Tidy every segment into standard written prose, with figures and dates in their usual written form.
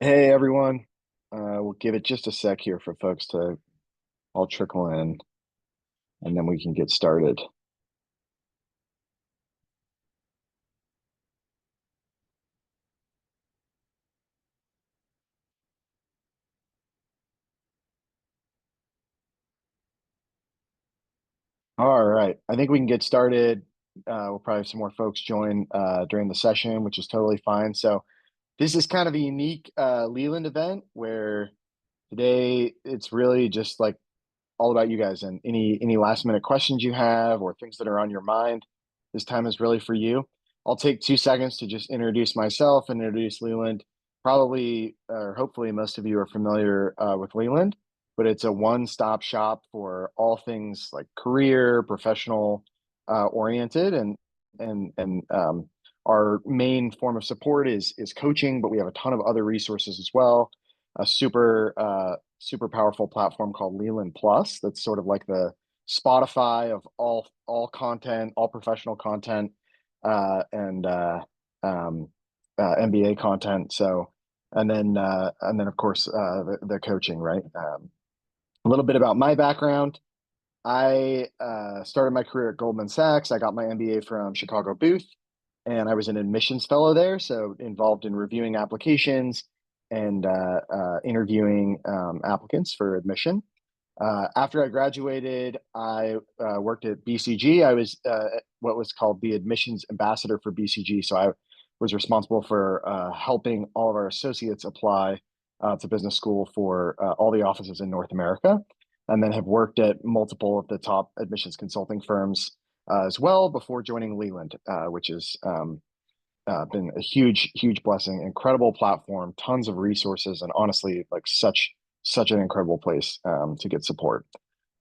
Hey everyone. We'll give it just a sec here for folks to all trickle in, and then we can get started. All right. I think we can get started. We'll probably have some more folks join during the session, which is totally fine. So this is kind of a unique Leland event where today it's really just like all about you guys and any last minute questions you have or things that are on your mind. This time is really for you. I'll take 2 seconds to just introduce myself and introduce Leland. Probably or hopefully most of you are familiar with Leland, but it's a one-stop shop for all things like career, professional oriented, and our main form of support is coaching, but we have a ton of other resources as well. A super powerful platform called Leland Plus. That's sort of like the Spotify of all content, all professional content, and MBA content. So, and then of course the coaching, right? A little bit about my background. I started my career at Goldman Sachs. I got my MBA from Chicago Booth, and I was an admissions fellow there, so involved in reviewing applications and interviewing applicants for admission. After I graduated, I worked at BCG. I was what was called the admissions ambassador for BCG. So I was responsible for helping all of our associates apply to business school for all the offices in North America, and then have worked at multiple of the top admissions consulting firms as well before joining Leland, which has been a huge blessing, incredible platform, tons of resources, and honestly, like such an incredible place to get support.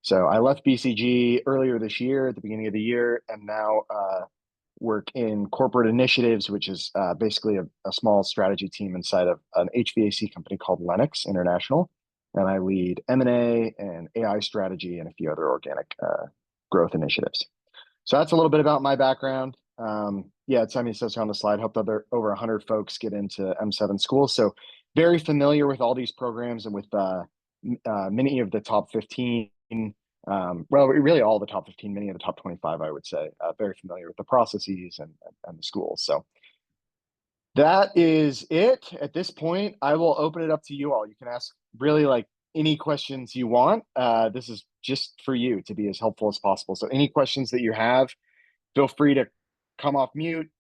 So I left BCG earlier this year, at the beginning of the year, and now work in corporate initiatives, which is basically a small strategy team inside of an HVAC company called Lennox International. And I lead M&A and AI strategy and a few other organic growth initiatives. So that's a little bit about my background. Yeah, it's, I mean, it says on the slide, helped over 100 folks get into M7 schools. So very familiar with all these programs and with many of the top 15, well, really all the top 15, many of the top 25, I would say, very familiar with the processes and the schools. So that is it. At this point, I will open it up to you all. You can ask really like any questions you want. This is just for you to be as helpful as possible. So any questions that you have, feel free to come off mute.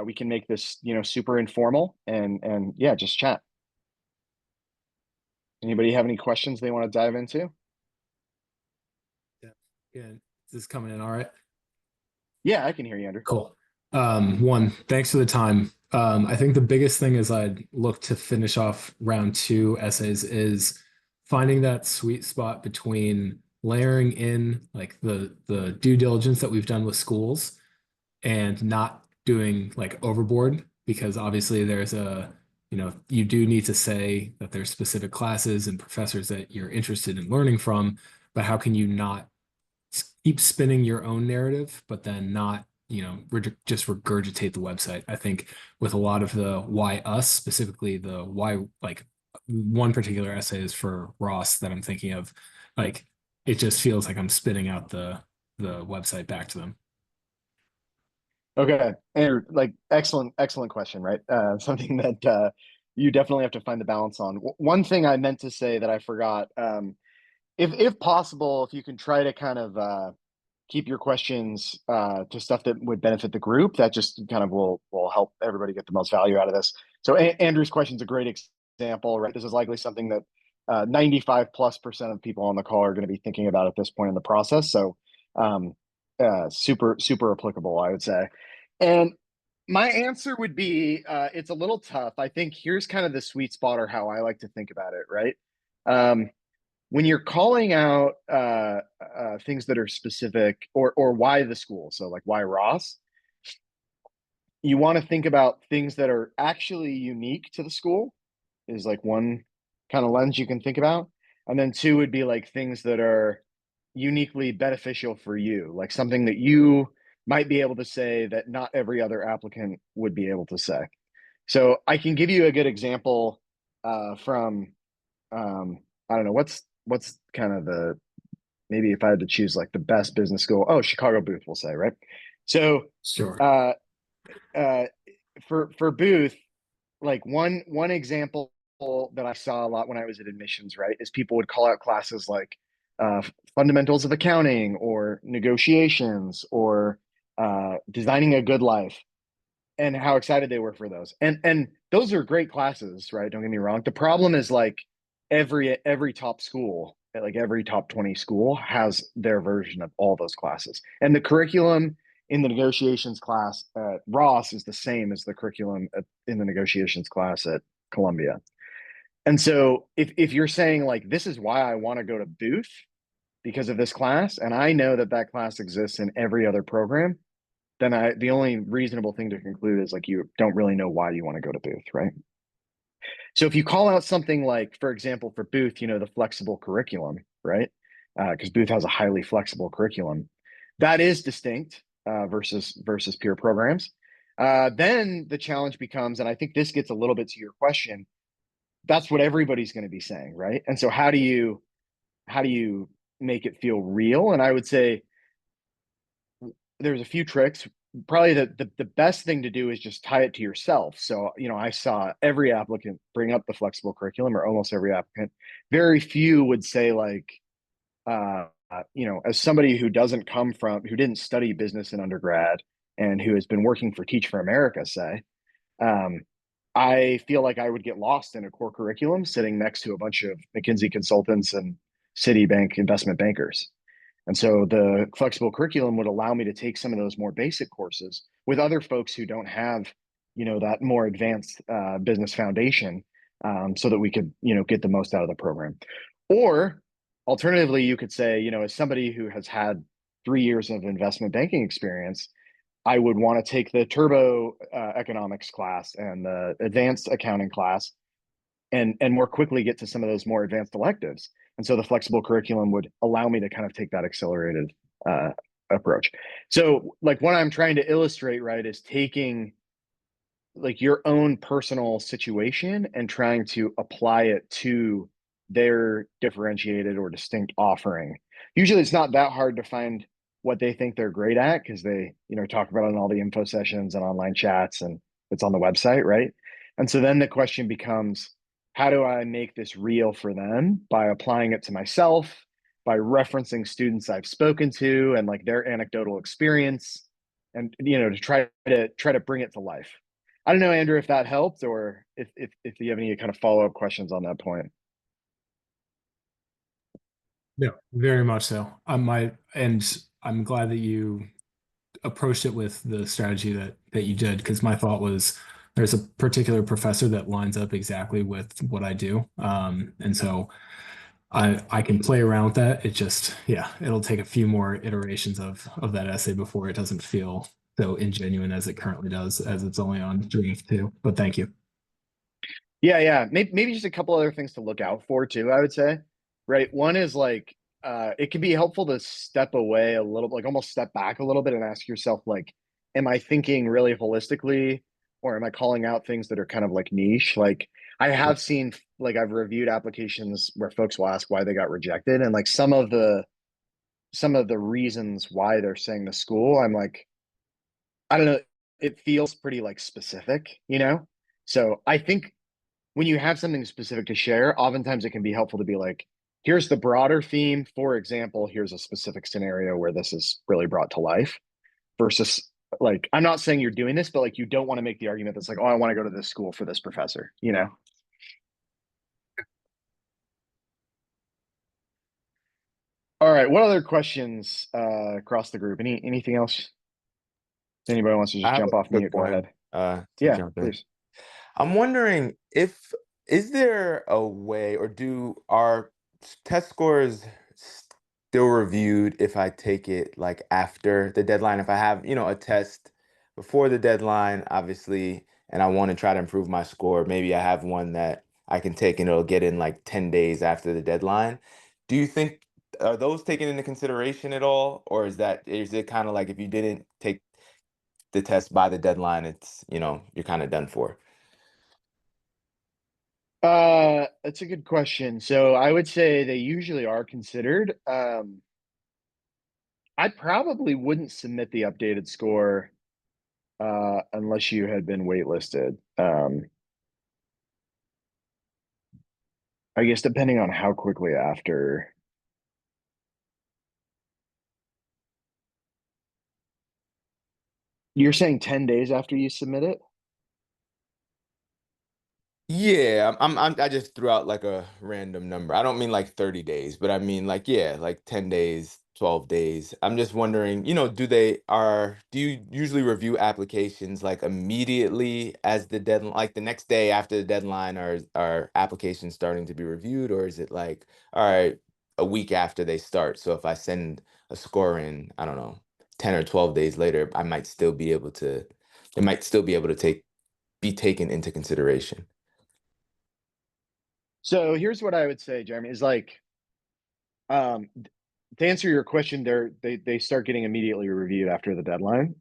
We can make this, super informal and yeah, just chat. Anybody have any questions they want to dive into? Yeah. Yeah. Is this coming in all right? Yeah, I can hear you, Andrew. Cool. One, thanks for the time. I think the biggest thing as I'd look to finish off round two essays is finding that sweet spot between layering in like the due diligence that we've done with schools and not doing like overboard, because obviously there's you do need to say that there's specific classes and professors that you're interested in learning from, but how can you not keep spinning your own narrative, but then not, just regurgitate the website? I think with a lot of the why us, specifically the why, like one particular essay is for Ross that I'm thinking of, like it just feels like I'm spitting out the website back to them. Okay, Andrew, like excellent question, right? Something that you definitely have to find the balance on. One thing I meant to say that I forgot, if possible, if you can try to kind of keep your questions to stuff that would benefit the group, that just kind of will help everybody get the most value out of this. So Andrew's question is a great example, right? This is likely something that 95+% of people on the call are going to be thinking about at this point in the process. So um, super applicable, I would say. And my answer would be it's a little tough. I think here's kind of the sweet spot, or how I like to think about it, right? Um, when you're calling out things that are specific, or why the school, so like why Ross, you want to think about things that are actually unique to the school is like one kind of lens you can think about. And then two would be like things that are uniquely beneficial for you, like something that you might be able to say that not every other applicant would be able to say. So I can give you a good example from I don't know what's kind of the maybe if I had to choose like the best business school, oh, Chicago Booth, we'll say, right? So Sure. uh, uh, for Booth, like one example that I saw a lot when I was at admissions, right, is people would call out classes like uh, fundamentals of accounting or negotiations or designing a good life, and how excited they were for those. And those are great classes, right? Don't get me wrong. The problem is like every top school, like every top 20 school has their version of all those classes. And the curriculum in the negotiations class at Ross is the same as the curriculum in the negotiations class at Columbia. And so if you're saying like this is why I want to go to Booth because of this class, and I know that that class exists in every other program, then the only reasonable thing to conclude is like you don't really know why you want to go to Booth, right? So if you call out something like, for example, for Booth, the flexible curriculum, right? Because Booth has a highly flexible curriculum, that is distinct versus peer programs. Then the challenge becomes, and I think this gets a little bit to your question. That's what everybody's going to be saying, right? And so how do you make it feel real? And I would say there's a few tricks. Probably the best thing to do is just tie it to yourself. So, I saw every applicant bring up the flexible curriculum, or almost every applicant. Very few would say like, as somebody who didn't study business in undergrad and who has been working for Teach for America, say, um, I feel like I would get lost in a core curriculum sitting next to a bunch of McKinsey consultants and Citibank investment bankers. And so the flexible curriculum would allow me to take some of those more basic courses with other folks who don't have, that more advanced business foundation, so that we could, get the most out of the program. Or alternatively, you could say, as somebody who has had 3 years of investment banking experience, I would want to take the turbo economics class and the advanced accounting class and more quickly get to some of those more advanced electives. And so the flexible curriculum would allow me to kind of take that accelerated uh, approach. So like what I'm trying to illustrate, right, is taking like your own personal situation and trying to apply it to their differentiated or distinct offering. Usually it's not that hard to find what they think they're great at because they, talk about it in all the info sessions and online chats, and it's on the website, right? And so then the question becomes, how do I make this real for them by applying it to myself, by referencing students I've spoken to and like their anecdotal experience, and to try to bring it to life. I don't know, Andrew, if that helped, or if you have any kind of follow-up questions on that point. Yeah, very much so. And I'm glad that you approached it with the strategy that you did, because my thought was there's a particular professor that lines up exactly with what I do. And so I can play around with that. It just, yeah, it'll take a few more iterations of that essay before it doesn't feel so ingenuine as it currently does, as it's only on draft two. But thank you. Yeah. Maybe just a couple other things to look out for too, I would say. Right. One is like it can be helpful to step away a little, like almost step back a little bit and ask yourself, like, am I thinking really holistically, or am I calling out things that are kind of like niche? Like I have seen, like I've reviewed applications where folks will ask why they got rejected, and like some of the reasons why they're saying the school, I'm like, I don't know, it feels pretty like specific. So I think when you have something specific to share, oftentimes it can be helpful to be like, here's the broader theme. For example, here's a specific scenario where this is really brought to life, versus like, I'm not saying you're doing this, but like, you don't want to make the argument that's like, oh, I want to go to this school for this professor. All right. What other questions across the group? Anything else? Anybody wants to I just have a jump off quick mute? Go one ahead. to Yeah, jump in. please. I'm wondering if is there a way, or are test scores still reviewed if I take it like after the deadline? If I have, a test before the deadline, obviously, and I want to try to improve my score, maybe I have one that I can take and it'll get in like 10 days after the deadline. Do you think are those taken into consideration at all? Or is it kind of like if you didn't take the test by the deadline, it's, you're kind of done for? That's a good question. So I would say they usually are considered. I probably wouldn't submit the updated score unless you had been waitlisted. I guess depending on how quickly after. You're saying 10 days after you submit it? Yeah, I just threw out like a random number. I don't mean like 30 days, but I mean like, yeah, like 10 days, 12 days. I'm just wondering, do you usually review applications like immediately as the deadline, like the next day after the deadline, or are applications starting to be reviewed, or is it like, all right, a week after they start? So if I send a score in, I don't know, 10 or 12 days later, it might still be able to be taken into consideration. So here's what I would say, Jeremy, is like, to answer your question, they start getting immediately reviewed after the deadline.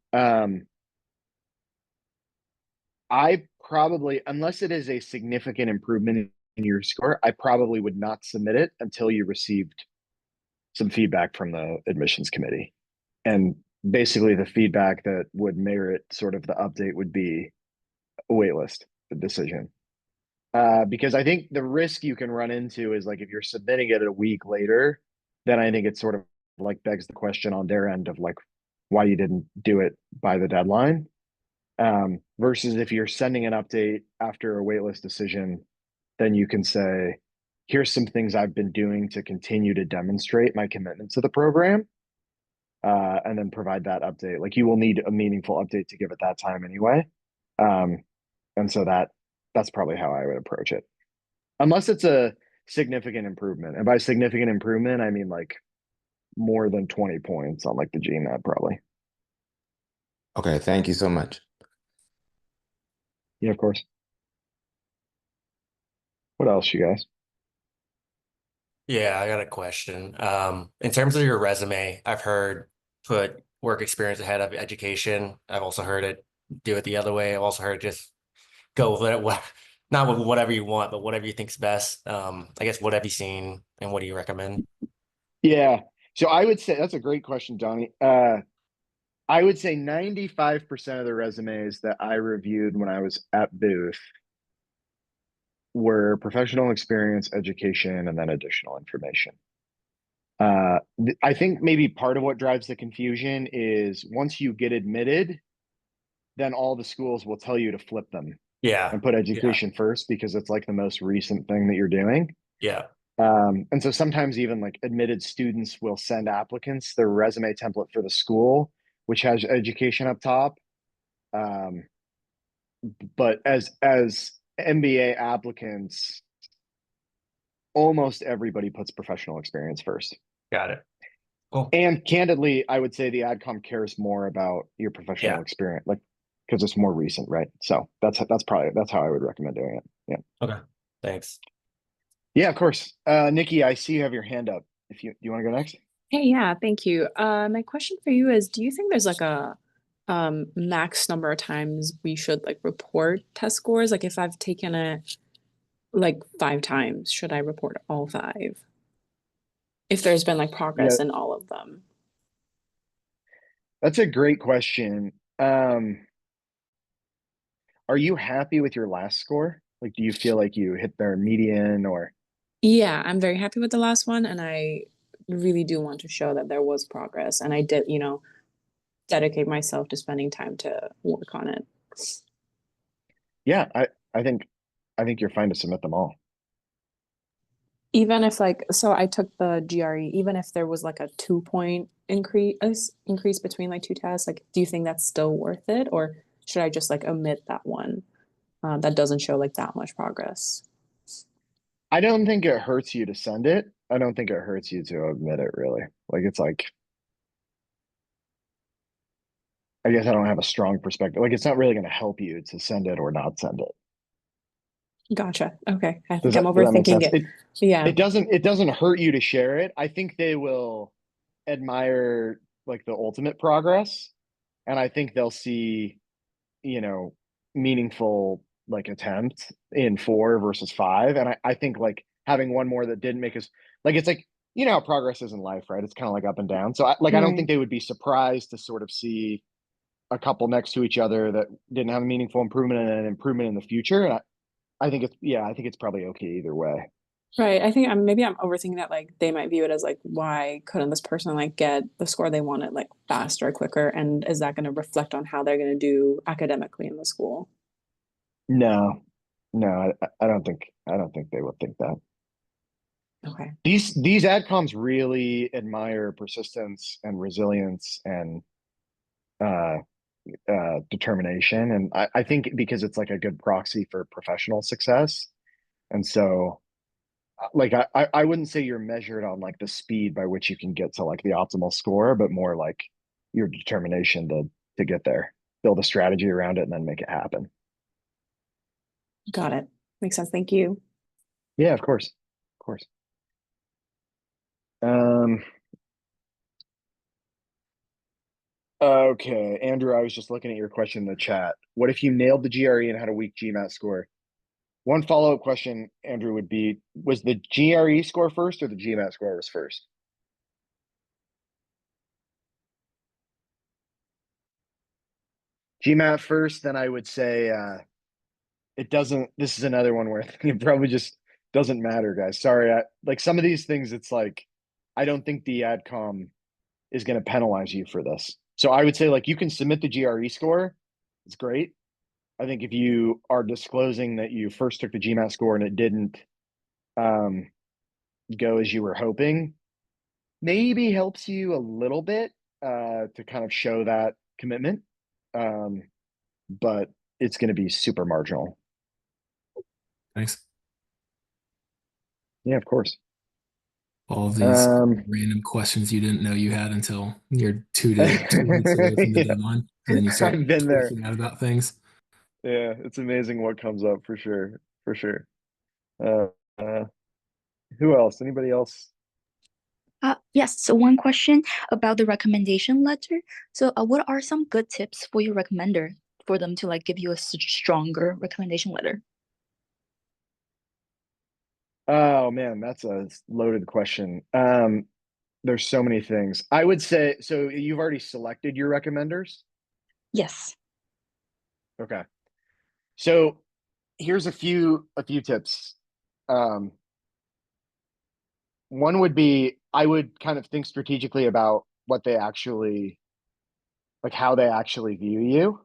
I probably, unless it is a significant improvement in your score, I probably would not submit it until you received some feedback from the admissions committee. And basically the feedback that would merit sort of the update would be a waitlist decision. Because I think the risk you can run into is like if you're submitting it a week later, then I think it sort of like begs the question on their end of like why you didn't do it by the deadline. Versus if you're sending an update after a waitlist decision, then you can say, here's some things I've been doing to continue to demonstrate my commitment to the program, and then provide that update. Like you will need a meaningful update to give at that time anyway. Um, and so that's probably how I would approach it. Unless it's a significant improvement. And by significant improvement, I mean like more than 20 points on like the GMAT probably. Okay, thank you so much. Yeah, of course. What else, you guys? Yeah, I got a question. In terms of your resume, I've heard put work experience ahead of education. I've also heard it do it the other way. I've also heard just go with it, not with whatever you want, but whatever you think's best. I guess what have you seen and what do you recommend? Yeah. So I would say that's a great question, Johnny. I would say 95% of the resumes that I reviewed when I was at Booth were professional experience, education, and then additional information. I think maybe part of what drives the confusion is once you get admitted, then all the schools will tell you to flip them Yeah, and put yeah, education first because it's like the most recent thing that you're doing. yeah. And so sometimes even like admitted students will send applicants their resume template for the school, which has education up top. Um, but as MBA applicants, almost everybody puts professional experience first. Got it. Cool. And candidly, I would say the AdCom cares more about your professional Yeah. experience, like because it's more recent, right? So that's how I would recommend doing it. Yeah. Okay. Thanks. Yeah, of course. Nikki, I see you have your hand up. If you do you want to go next? Hey, yeah, thank you. My question for you is, do you think there's like a max number of times we should like report test scores? Like if I've taken it like 5 times, should I report all 5? If there's been like Yeah, progress in all of them. that's a great question. Are you happy with your last score? Like, do you feel like you hit their median or? Yeah, I'm very happy with the last one, and I really do want to show that there was progress, and I did, dedicate myself to spending time to work on it. Yeah, I think I think you're fine to submit them all. Even if like, so I took the GRE, even if there was like a 2 point increase between like 2 tests, like, do you think that's still worth it, or should I just like omit that one that doesn't show like that much progress? I don't think it hurts you to send it. I don't think it hurts you to admit it really. Like it's like I guess I don't have a strong perspective. Like it's not really going to help you to send it or not send it. Gotcha. Okay. I Does think I'm that make overthinking sense? it. Yeah. It doesn't hurt you to share it. I think they will admire like the ultimate progress, and I think they'll see, you know, meaningful like attempt in 4 versus 5. And I think like having one more that didn't make us like, it's like, you know how progress is in life, right? It's kind of like up and down. So I don't think Right. they would be surprised to sort of see a couple next to each other that didn't have a meaningful improvement and an improvement in the future. And I think I think it's probably okay either way. Right. I think maybe I'm overthinking that like they might view it as like, why couldn't this person like get the score they wanted like faster, quicker? And is that going to reflect on how they're going to do academically in the school? No, no, I don't think they would think that. Okay. These adcoms really admire persistence and resilience and uh determination. And I think because it's like a good proxy for professional success. And so like I wouldn't say you're measured on like the speed by which you can get to like the optimal score, but more like your determination to get there, build a strategy around it, and then make it happen. Got it. Makes sense. Thank you. Yeah, of course. Of course. Okay, Andrew, I was just looking at your question in the chat. What if you nailed the GRE and had a weak GMAT score? One follow-up question, Andrew, would be, was the GRE score first or the GMAT score was first? GMAT first, then I would say it doesn't, this is another one where it probably just doesn't matter, guys. Sorry, like some of these things, it's like, I don't think the AdCom is going to penalize you for this. So I would say like you can submit the GRE score. It's great. I think if you are disclosing that you first took the GMAT score and it didn't go as you were hoping, maybe helps you a little bit to kind of show that commitment. But it's going to be super marginal. Thanks. Yeah, of course. All of these random questions you didn't know you had until you're 2 weeks away from the Yeah, deadline, and then you start I've been there. freaking out about things. Yeah, it's amazing what comes up for sure. For sure. Uh, uh, who else? Anybody else? Yes, so one question about the recommendation letter. So what are some good tips for your recommender for them to like give you a stronger recommendation letter? Oh man, that's a loaded question. There's so many things. I would say, so you've already selected your recommenders? Yes. Okay. So here's a few tips. One would be I would kind of think strategically about what they actually like how they actually view you.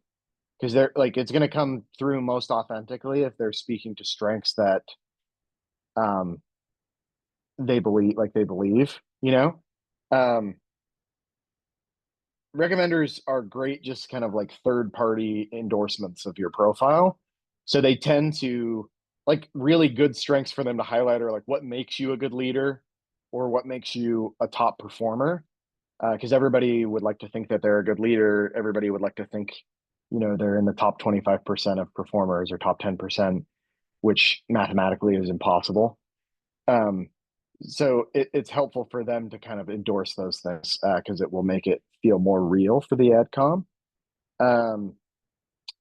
Because they're like it's gonna come through most authentically if they're speaking to strengths that um they believe, you know. Um recommenders are great just kind of like third party endorsements of your profile. So they tend to like really good strengths for them to highlight are like what makes you a good leader or what makes you a top performer. Because everybody would like to think that they're a good leader. Everybody would like to think, you know, they're in the top 25% of performers or top 10%, which mathematically is impossible. Um, so it's helpful for them to kind of endorse those things because it will make it feel more real for the adcom.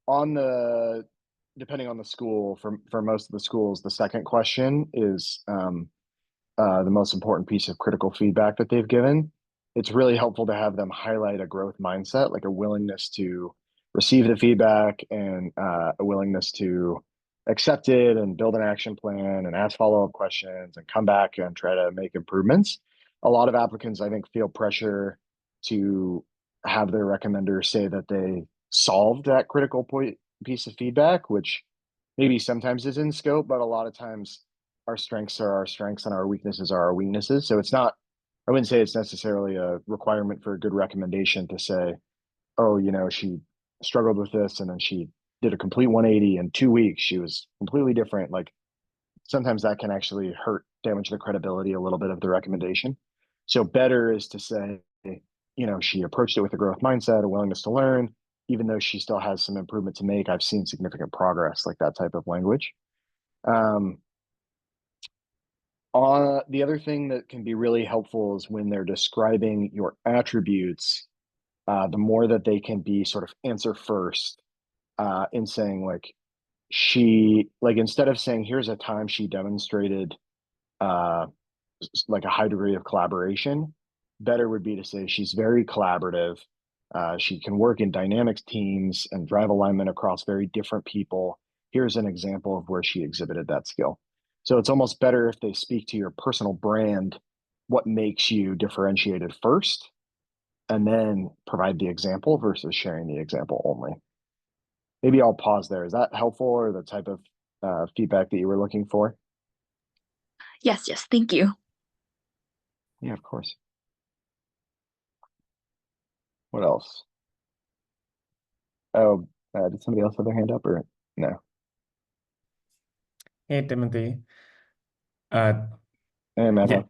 On the depending on the school, for most of the schools, the second question is the most important piece of critical feedback that they've given. It's really helpful to have them highlight a growth mindset, like a willingness to receive the feedback and a willingness to accept it and build an action plan and ask follow-up questions and come back and try to make improvements. A lot of applicants, I think, feel pressure to have their recommender say that they solved that critical piece of feedback, which maybe sometimes is in scope, but a lot of times our strengths are our strengths and our weaknesses are our weaknesses. So it's not, I wouldn't say it's necessarily a requirement for a good recommendation to say, oh, you know, she struggled with this and then she did a complete 180 in 2 weeks. She was completely different. Like sometimes that can actually damage the credibility a little bit of the recommendation. So better is to say, you know, she approached it with a growth mindset, a willingness to learn, even though she still has some improvement to make. I've seen significant progress, like that type of language. The other thing that can be really helpful is when they're describing your attributes, the more that they can be sort of answer first in saying like, she like instead of saying here's a time she demonstrated like a high degree of collaboration, better would be to say she's very collaborative. She can work in dynamic teams and drive alignment across very different people. Here's an example of where she exhibited that skill. So it's almost better if they speak to your personal brand, what makes you differentiated first, and then provide the example versus sharing the example only. Maybe I'll pause there. Is that helpful or the type of feedback that you were looking for? Yes, yes, thank you. Yeah, of course. What else? Oh, did somebody else have their hand up or no? Hey, Timothy. Uh, Hey, Matt. yeah.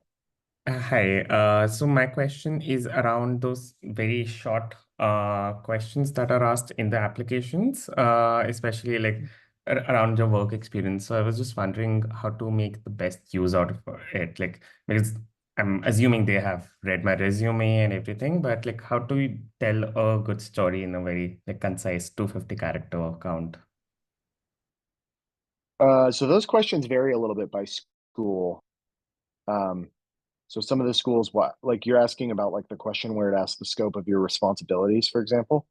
Hi. So my question is around those very short questions that are asked in the applications, especially like around your work experience. So I was just wondering how to make the best use out of it, like because I'm assuming they have read my resume and everything, but like how do we tell a good story in a very like concise 250 character count? So those questions vary a little bit by school. So some of the schools, what like you're asking about like the question where it asks the scope of your responsibilities, for example?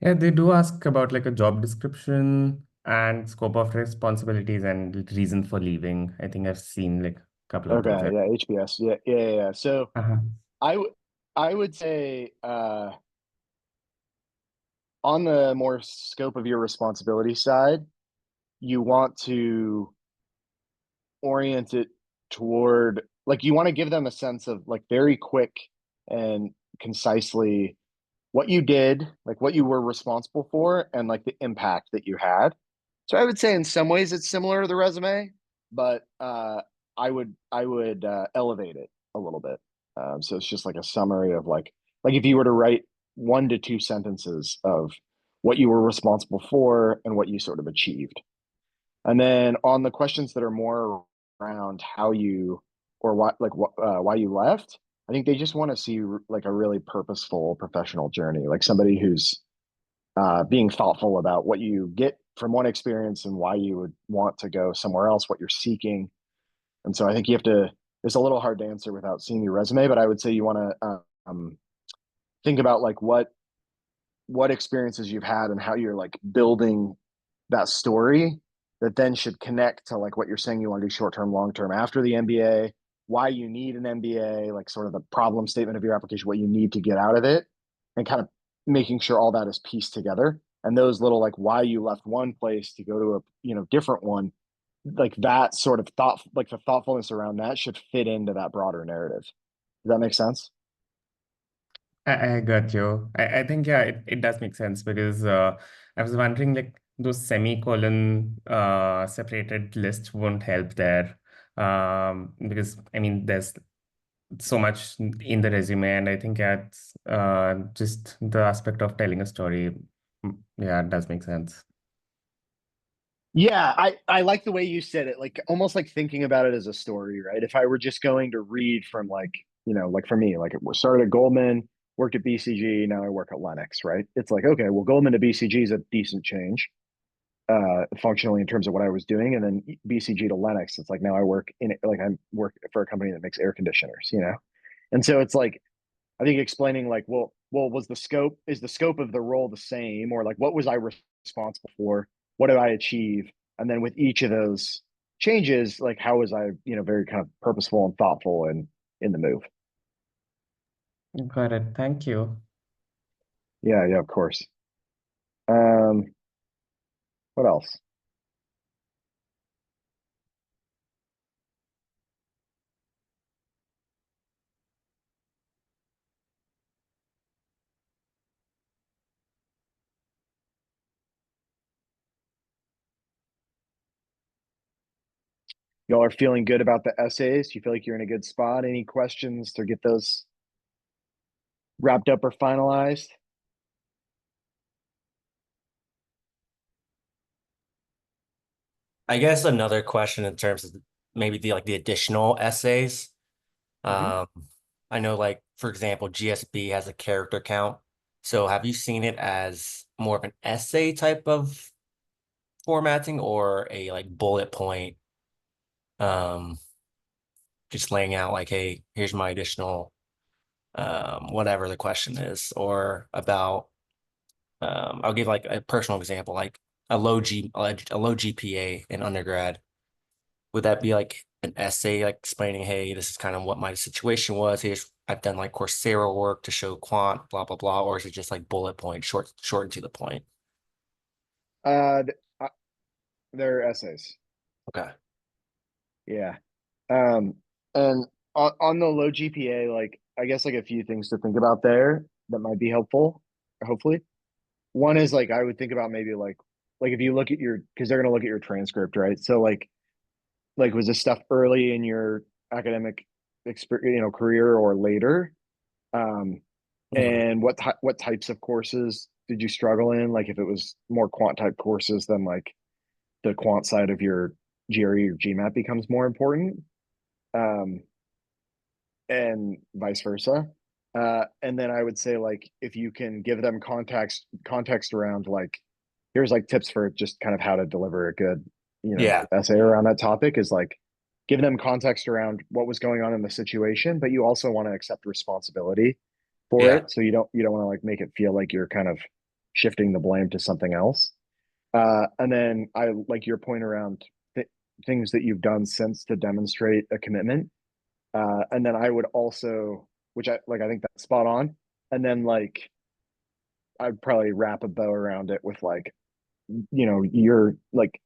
Yeah, they do ask about like a job description and scope of responsibilities and reason for leaving. I think I've seen like a couple of those. Okay, yeah, HBS. Yeah. So Uh-huh. I would say on the more scope of your responsibility side, you want to orient it toward like you want to give them a sense of like very quick and concisely what you did, like what you were responsible for, and like the impact that you had. So I would say in some ways it's similar to the resume, but I would elevate it a little bit. So it's just like a summary of like if you were to write 1 to 2 sentences of what you were responsible for and what you sort of achieved. And then on the questions that are more around how you or why you left, I think they just want to see like a really purposeful professional journey, like somebody who's being thoughtful about what you get from one experience and why you would want to go somewhere else, what you're seeking. And so I think you have to. It's a little hard to answer without seeing your resume, but I would say you want to think about like what experiences you've had and how you're like building that story that then should connect to like what you're saying you want to do short term, long term after the MBA, why you need an MBA, like sort of the problem statement of your application, what you need to get out of it, and kind of making sure all that is pieced together. And those little like why you left one place to go to a different one, like that sort of thought, like the thoughtfulness around that should fit into that broader narrative. Does that make sense? I got you. I think, yeah, it does make sense because I was wondering like those semicolon separated lists won't help there. Because I mean, there's so much in the resume, and I think, yeah, it's just the aspect of telling a story. Yeah, it does make sense. Yeah, I like the way you said it, like almost like thinking about it as a story, right? If I were just going to read from like, like for me, like it started at Goldman, worked at BCG, now I work at Lennox, right? It's like, okay, well, Goldman to BCG is a decent change, functionally in terms of what I was doing. And then BCG to Lennox, it's like now I work I work for a company that makes air conditioners. And so it's like, I think explaining like, well, is the scope of the role the same? Or like, what was I responsible for? What did I achieve? And then with each of those changes, like how was I, very kind of purposeful and thoughtful and in the move? Got it. Thank you. Yeah, of course. What else? Y'all are feeling good about the essays? You feel like you're in a good spot? Any questions to get those wrapped up or finalized? I guess another question in terms of maybe the additional essays. Mhm. I know like for example, GSB has a character count. So have you seen it as more of an essay type of formatting or a like bullet point, just laying out like, hey, here's my additional whatever the question is, or about I'll give like a personal example, like a low GPA in undergrad. Would that be like an essay, like explaining, hey, this is kind of what my situation was. Here's I've done like Coursera work to show quant, blah blah blah, or is it just like bullet point, short and to the point? They're essays. Okay. Yeah. And on the low GPA, like I guess like a few things to think about there that might be helpful, hopefully. One is like I would think about maybe like if you look at your because they're gonna look at your transcript, right? So like was this stuff early in your academic career or later? And what types of courses did you struggle in? Like if it was more quant type courses, then like the quant side of your GRE or GMAT becomes more important. And vice versa. And then I would say like if you can give them context around like here's like tips for just kind of how to deliver a good Yeah. essay around that topic is like give them context around what was going on in the situation, but you also want to accept responsibility for Yeah. it. So you don't want to like make it feel like you're kind of shifting the blame to something else. And then I like your point around things that you've done since to demonstrate a commitment. And then I would also, which I think that's spot on. And then like, I'd probably wrap a bow around it with like, you're like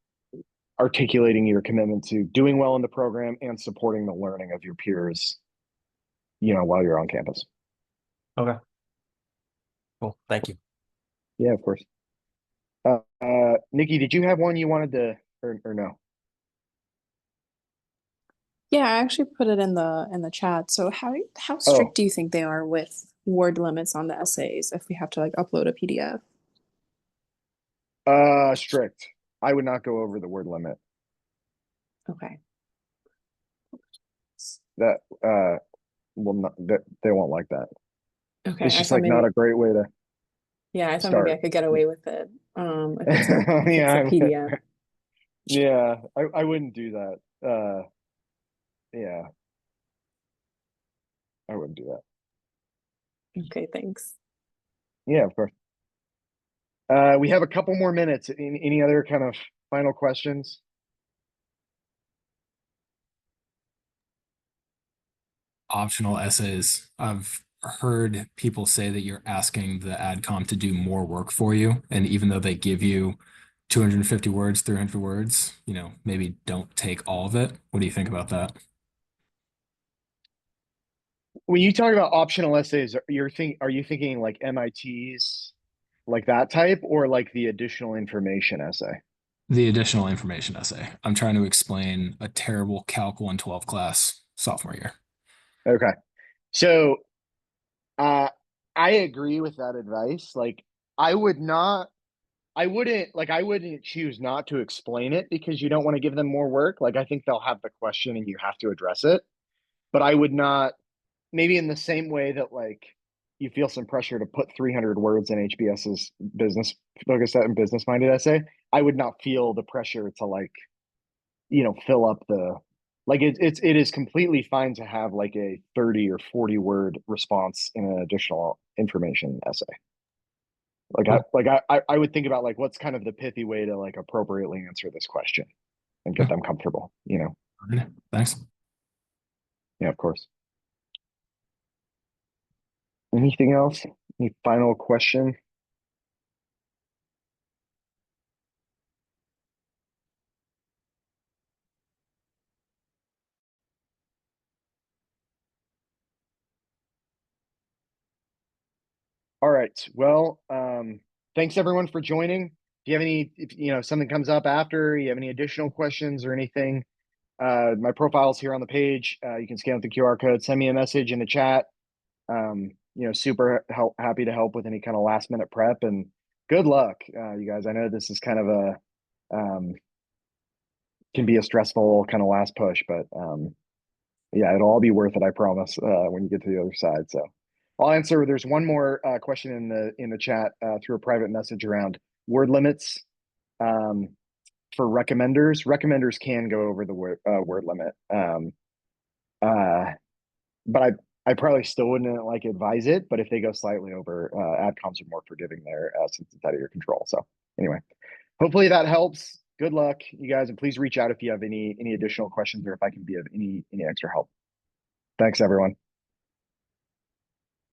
articulating your commitment to doing well in the program and supporting the learning of your peers, while you're on campus. Okay. Cool. Thank you. Yeah, of course. Nikki, did you have one you wanted to, or no? Yeah, I actually put it in the chat. So how Oh, strict do you think they are with word limits on the essays if we have to like upload a PDF? strict. I would not go over the word limit. Okay. That that they won't like that. Okay. It's I just thought like not maybe a great way to I thought maybe I start. could get away with it. If it's a Yeah, PDF. yeah, I wouldn't do that. Yeah, I wouldn't do that. Okay, thanks. Yeah, of course. We have a couple more minutes. Any other kind of final questions? Optional essays. I've heard people say that you're asking the adcom to do more work for you. And even though they give you 250 words, 300 words, maybe don't take all of it. What do you think about that? When you talk about optional essays, are you thinking like MIT's, like that type, or like the additional information essay? The additional information essay. I'm trying to explain a terrible Calc 112 class sophomore year. Okay. So, I agree with that advice. Like, I wouldn't choose not to explain it because you don't want to give them more work. Like, I think they'll have the question and you have to address it. But I would not, maybe in the same way that like you feel some pressure to put 300 words in HBS's business focused and business minded essay, I would not feel the pressure to like, fill up the like it is completely fine to have like a 30 or 40 word response in an additional information essay. I would think about like what's kind of the pithy way to like appropriately answer this question and get them comfortable, Thanks. Yeah, of course. Anything else? Any final question? All right. Well, thanks everyone for joining. If you have if something comes up after, you have any additional questions or anything, my profile's here on the page. You can scan with the QR code, send me a message in the chat. Super happy to help with any kind of last minute prep, and good luck, you guys. I know this is kind of can be a stressful kind of last push, but yeah, it'll all be worth it, I promise, when you get to the other side. So I'll answer. There's one more question in the chat through a private message around word limits. for recommenders can go over the word limit. But I probably still wouldn't like advise it, but if they go slightly over, adcoms are more forgiving there, since it's out of your control. So anyway, hopefully that helps. Good luck, you guys, and please reach out if you have any additional questions or if I can be of any extra help. Thanks, everyone.